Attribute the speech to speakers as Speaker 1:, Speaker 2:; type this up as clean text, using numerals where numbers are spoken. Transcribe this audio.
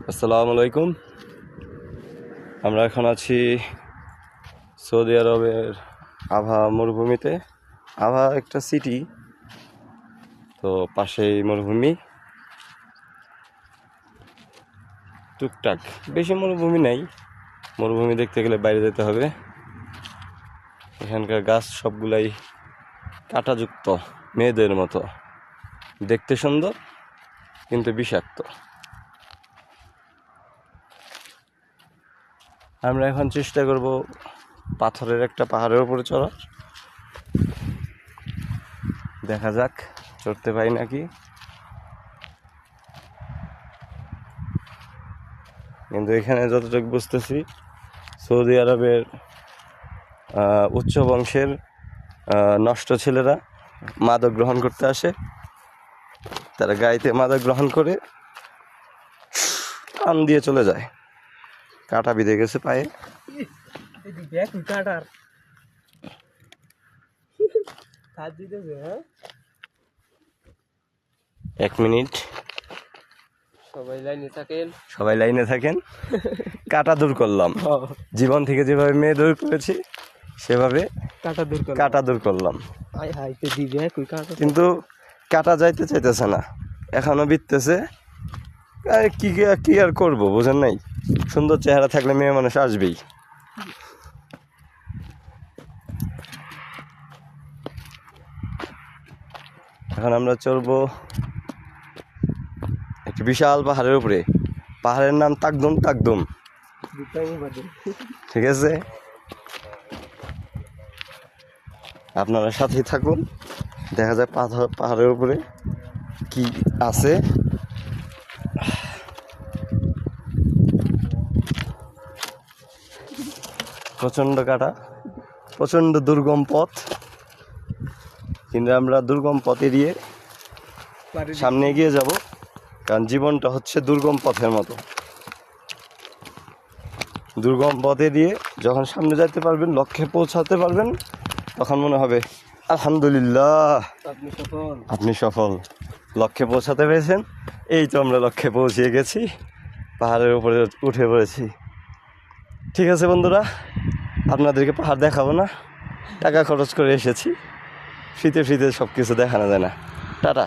Speaker 1: আসসালামু আলাইকুম। আমরা এখন আছি সৌদি আরবের আভা মরুভূমিতে। আভা একটা সিটি, তো পাশেই মরুভূমি, টুকটাক, বেশি মরুভূমি নেই। মরুভূমি দেখতে গেলে বাইরে যেতে হবে। এখানকার গাছ সবগুলাই কাঁটাযুক্ত, মেয়েদের মতো দেখতে সুন্দর কিন্তু বিষাক্ত। আমরা এখন চেষ্টা করব পাথরের একটা পাহাড়ের উপরে চড়ার। দেখা যাক চড়তে পারি নাকি। কিন্তু এখানে যতটুকু বুঝতেছি, সৌদি আরবের উচ্চ বংশের নষ্ট ছেলেরা মাদক গ্রহণ করতে আসে। তারা গাড়িতে মাদক গ্রহণ করে টান দিয়ে চলে যায়। কাঁটা বিঁধে গেছে পায়ে। 1 মিনিট, সবাই লাইনে থাকেন। কাঁটা দূর করলাম, জীবন থেকে যেভাবে মেয়ে দূর করেছি সেভাবে কাঁটা দূর করলাম। কিন্তু কাঁটা যাইতে চাইতেছে না, এখনো বিধতেছে। কি আর করবো, বোঝেন নাই? সুন্দর চেহারা থাকলে মেয়ে মানুষ আসবেই। এখন আমরা চলবো একটি বিশাল পাহাড়ের উপরে। পাহাড়ের নাম তাকদুম। ঠিক আছে, আপনারা সাথেই থাকুন। দেখা যায় পাহাড়ের উপরে কি আছে। প্রচন্ড কাটা, প্রচন্ড দুর্গম পথ, কিন্তু আমরা দুর্গম পথ এড়িয়ে সামনে এগিয়ে যাব। কারণ জীবনটা হচ্ছে দুর্গম পথের মতো। দুর্গম পথে দিয়ে যখন সামনে যেতে পারবেন, লক্ষ্যে পৌঁছাতে পারবেন, তখন মনে হবে আলহামদুলিল্লাহ, আপনি সফল, লক্ষ্যে পৌঁছাতে পেরেছেন। এই তো আমরা লক্ষ্যে পৌঁছে গেছি, পাহাড়ের উপরে উঠে পড়েছি। ঠিক আছে বন্ধুরা, আপনাদেরকে পাহাড় দেখাবো না, টাকা খরচ করে এসেছি। ফ্রিতে সব কিছু দেখানো যায় না। টাটা।